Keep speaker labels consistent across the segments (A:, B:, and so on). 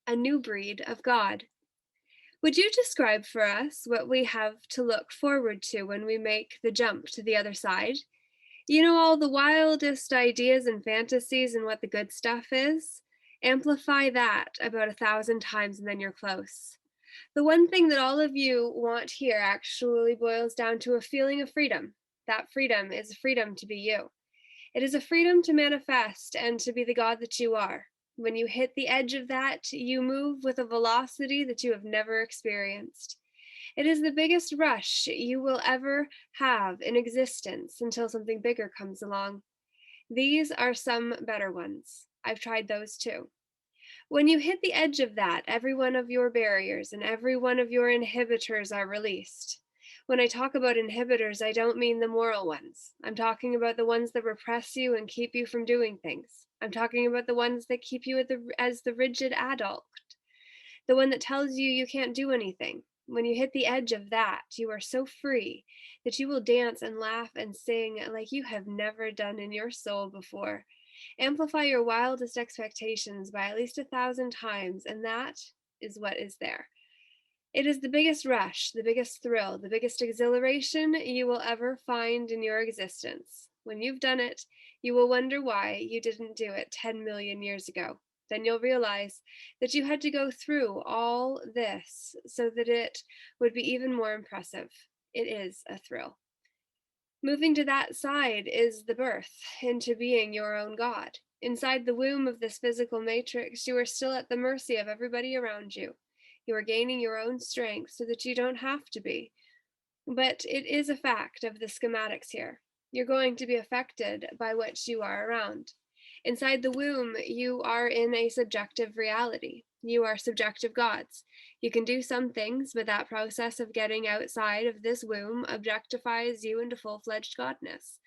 A: a new breed of God. Would you describe for us what we have to look forward to when we make the jump to the other side? You know, all the wildest ideas and fantasies and what the good stuff is? Amplify that about 1,000 times and then you're close. The one thing that all of you want here actually boils down to a feeling of freedom. That freedom is a freedom to be you. It is a freedom to manifest and to be the God that you are. When you hit the edge of that, you move with a velocity that you have never experienced. It is the biggest rush you will ever have in existence until something bigger comes along. These are some better ones. I've tried those too. When you hit the edge of that, every one of your barriers and every one of your inhibitors are released. When I talk about inhibitors, I don't mean the moral ones. I'm talking about the ones that repress you and keep you from doing things. I'm talking about the ones that keep you as the rigid adult, the one that tells you you can't do anything. When you hit the edge of that, you are so free that you will dance and laugh and sing like you have never done in your soul before. Amplify your wildest expectations by at least 1,000 times, and that is what is there. It is the biggest rush, the biggest thrill, the biggest exhilaration you will ever find in your existence. When you've done it, you will wonder why you didn't do it 10 million years ago. Then you'll realize that you had to go through all this so that it would be even more impressive. It is a thrill. Moving to that side is the birth into being your own God. Inside the womb of this physical matrix, you are still at the mercy of everybody around you. You are gaining your own strength so that you don't have to be. But it is a fact of the schematics here. You're going to be affected by what you are around. Inside the womb, you are in a subjective reality. You are subjective gods. You can do some things, but that process of getting outside of this womb objectifies you into full-fledged godness.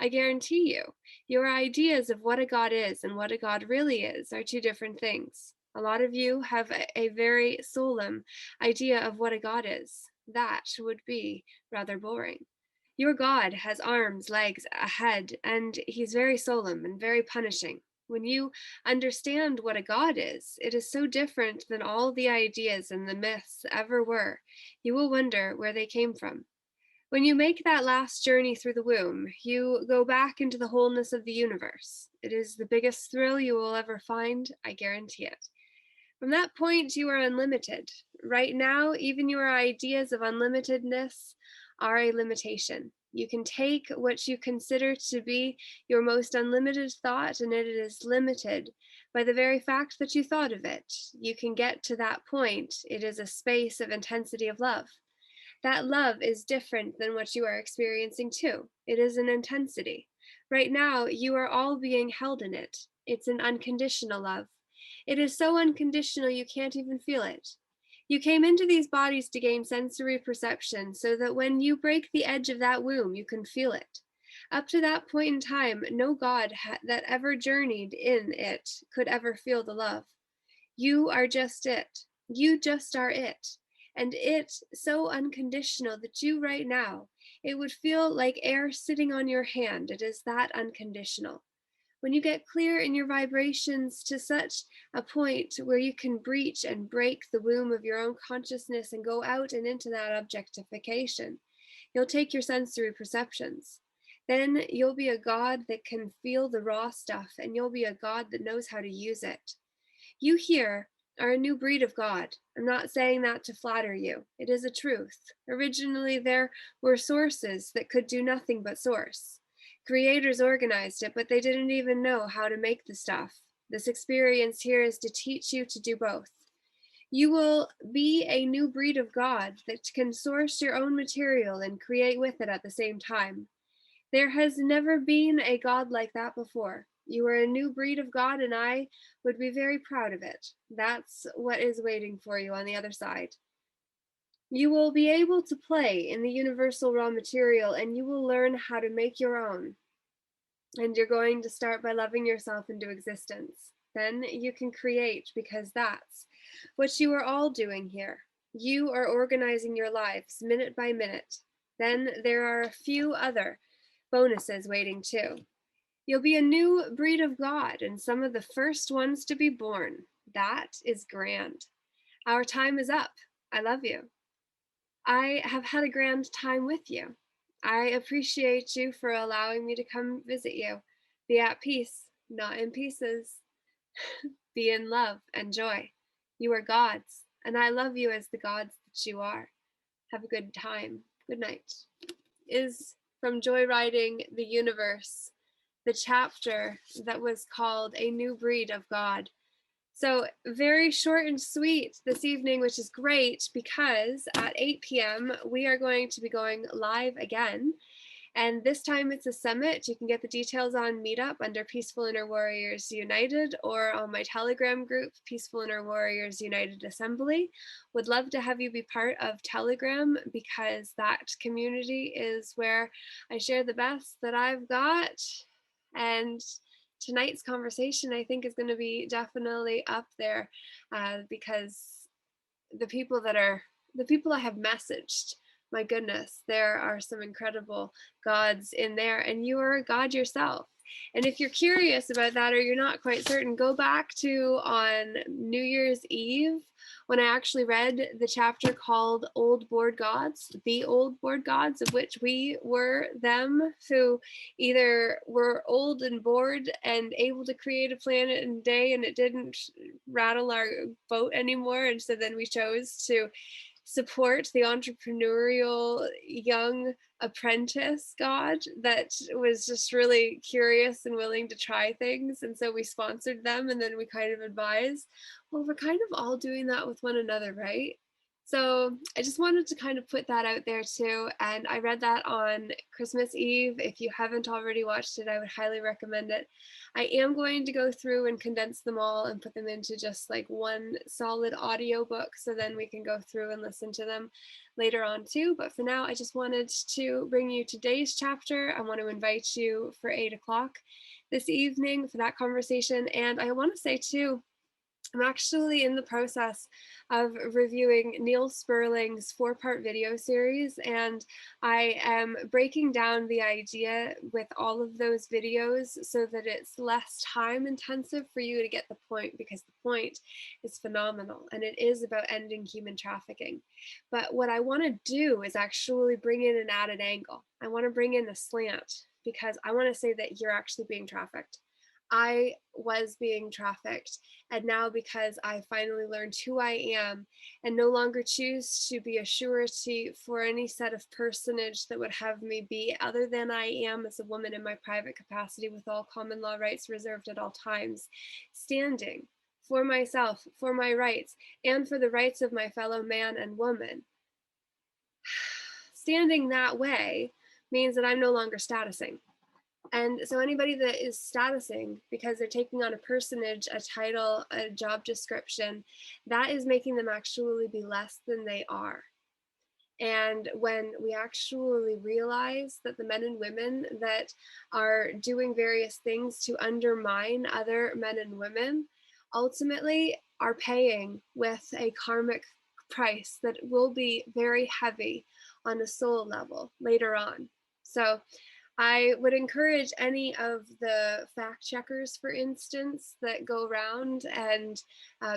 A: I guarantee you, your ideas of what a god is and what a god really is are two different things. A lot of you have a very solemn idea of what a god is. That would be rather boring. Your God has arms, legs, a head, and he's very solemn and very punishing. When you understand what a God is, it is so different than all the ideas and the myths ever were. You will wonder where they came from. When you make that last journey through the womb, you go back into the wholeness of the universe. It is the biggest thrill you will ever find, I guarantee it. From that point, you are unlimited. Right now, even your ideas of unlimitedness are a limitation. You can take what you consider to be your most unlimited thought, and it is limited by the very fact that you thought of it. You can get to that point. It is a space of intensity of love. That love is different than what you are experiencing too. It is an intensity. Right now, you are all being held in it. It's an unconditional love. It is so unconditional you can't even feel it. You came into these bodies to gain sensory perception so that when you break the edge of that womb, you can feel it. Up to that point in time, no God that ever journeyed in it could ever feel the love. You are just it. You just are it. And it so unconditional that you right now, it would feel like air sitting on your hand. It is that unconditional. When you get clear in your vibrations to such a point where you can breach and break the womb of your own consciousness and go out and into that objectification, you'll take your sensory perceptions. Then you'll be a God that can feel the raw stuff, and you'll be a God that knows how to use it. You here are a new breed of God. I'm not saying that to flatter you. It is a truth. Originally, there were sources that could do nothing but source. Creators organized it, but they didn't even know how to make the stuff. This experience here is to teach you to do both. You will be a new breed of God that can source your own material and create with it at the same time. There has never been a God like that before. You are a new breed of God, and I would be very proud of it. That's what is waiting for you on the other side. You will be able to play in the universal raw material, and you will learn how to make your own. And you're going to start by loving yourself into existence. Then you can create, because that's what you are all doing here. You are organizing your lives minute by minute. Then there are a few other bonuses waiting too. You'll be a new breed of God and some of the first ones to be born. That is grand. Our time is up. I love you. I have had a grand time with you. I appreciate you for allowing me to come visit you. Be at peace, not in pieces. Be in love and joy. You are gods, and I love you as the gods that you are. Have a good time. Good night. Is from Joyriding the Universe, the chapter that was called A New Breed of God. So very short and sweet this evening, which is great because at 8 p.m. we are going to be going live again. And this time it's a summit. You can get the details on Meetup under Peaceful Inner Warriors United or on my Telegram group, Peaceful Inner Warriors United Assembly. Would love to have you be part of Telegram because that community is where I share the best that I've got. And tonight's conversation, I think, is going to be definitely up there because the people I have messaged, my goodness, there are some incredible gods in there, and you are a god yourself. And if you're curious about that or you're not quite certain, go back to on New Year's Eve when I actually read the chapter called Old Bored Gods, the Old Bored Gods, of which we were them who either were old and bored and able to create a planet in a day and it didn't rattle our boat anymore. And so then we chose to support the entrepreneurial young apprentice god that was just really curious and willing to try things. And so we sponsored them and then we kind of advised, well, we're kind of all doing that with one another, right? So I just wanted to kind of put that out there too. And I read that on Christmas Eve. If you haven't already watched it, I would highly recommend it. I am going to go through and condense them all and put them into just like one solid audio book. So then we can go through and listen to them later on too. But for now, I just wanted to bring you today's chapter. I want to invite you for 8 o'clock this evening for that conversation. And I want to say too, I'm actually in the process of reviewing Neil Sperling's 4-part video series, and I am breaking down the idea with all of those videos so that it's less time intensive for you to get the point, because the point is phenomenal and it is about ending human trafficking. But what I want to do is actually bring in an added angle. I want to bring in a slant because I want to say that you're actually being trafficked. I was being trafficked, and now because I finally learned who I am and no longer choose to be a surety for any set of personage that would have me be other than I am as a woman in my private capacity with all common law rights reserved at all times, standing for myself, for my rights, and for the rights of my fellow man and woman. Standing that way means that I'm no longer statusing. And so anybody that is statusing because they're taking on a personage, a title, a job description, that is making them actually be less than they are. And when we actually realize that the men and women that are doing various things to undermine other men and women ultimately are paying with a karmic price that will be very heavy on a soul level later on. So I would encourage any of the fact checkers, for instance, that go around and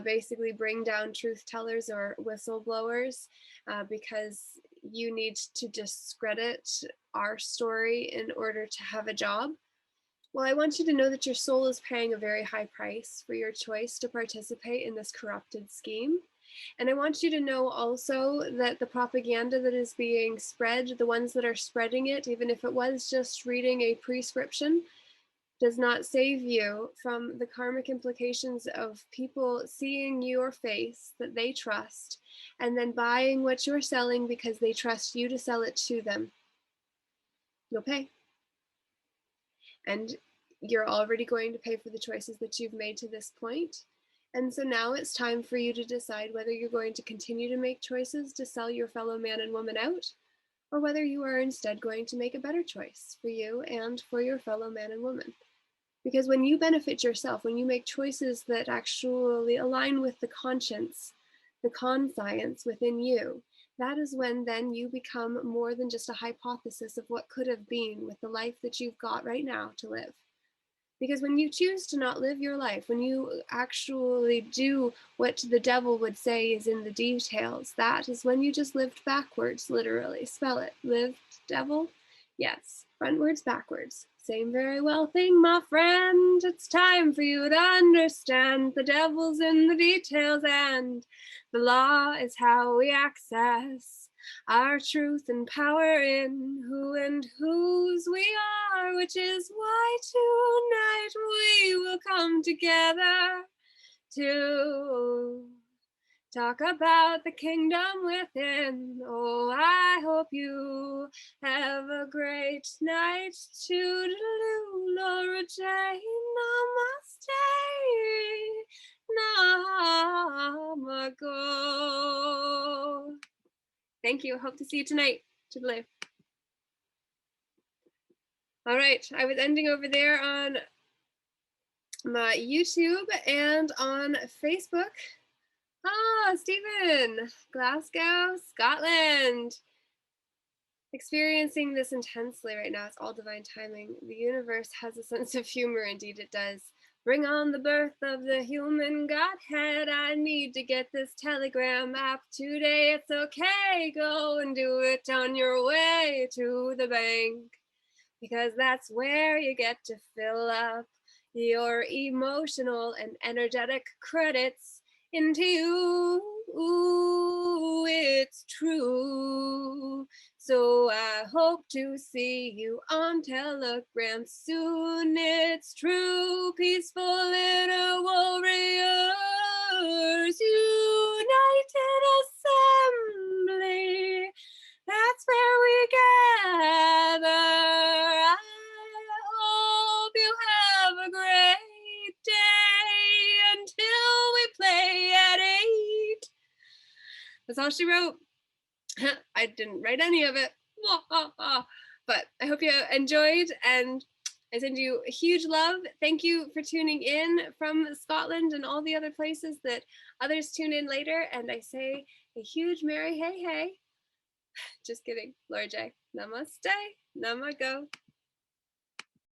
A: basically bring down truth tellers or whistleblowers because you need to discredit our story in order to have a job. Well, I want you to know that your soul is paying a very high price for your choice to participate in this corrupted scheme. And I want you to know also that the propaganda that is being spread, the ones that are spreading it, even if it was just reading a prescription, does not save you from the karmic implications of people seeing your face that they trust and then buying what you're selling because they trust you to sell it to them. You'll pay. And you're already going to pay for the choices that you've made to this point. And so now it's time for you to decide whether you're going to continue to make choices to sell your fellow man and woman out, or whether you are instead going to make a better choice for you and for your fellow man and woman. Because when you benefit yourself, when you make choices that actually align with the conscience, the conscience within you, that is when then you become more than just a hypothesis of what could have been with the life that you've got right now to live. Because when you choose to not live your life, when you actually do what the devil would say is in the details, that is when you just lived backwards, literally. Spell it. Lived devil? Yes. Frontwards, backwards. Same very well thing, my friend. It's time for you to understand the devil's in the details, and the law is how we access our truth and power in who and whose we are, which is why tonight we will come together to talk about the kingdom within. Oh, I hope you have a great night. Toodaloo, Laura Jane, namaste, namago. Thank you. Hope to see you tonight. Toodaloo. All right, I was ending over there on my YouTube and on Facebook. Ah, Stephen, Glasgow, Scotland. Experiencing this intensely right now. It's all divine timing. The universe has a sense of humor, indeed it does. Bring on the birth of the human Godhead. I need to get this Telegram app today. It's okay, go and do it on your way to the bank, because that's where you get to fill up your emotional and energetic credits into you. Ooh, it's true. So I hope to see you on Telegram soon. It's true. Peaceful little warriors, united assembly. That's where we gather. I hope you have a great day until we play at 8. That's all she wrote. I didn't write any of it. But I hope you enjoyed, and I send you a huge love. Thank you for tuning in from Scotland and all the other places that others tune in later. And I say a huge merry hey hey. Just kidding. Laura J. Namaste. Namago.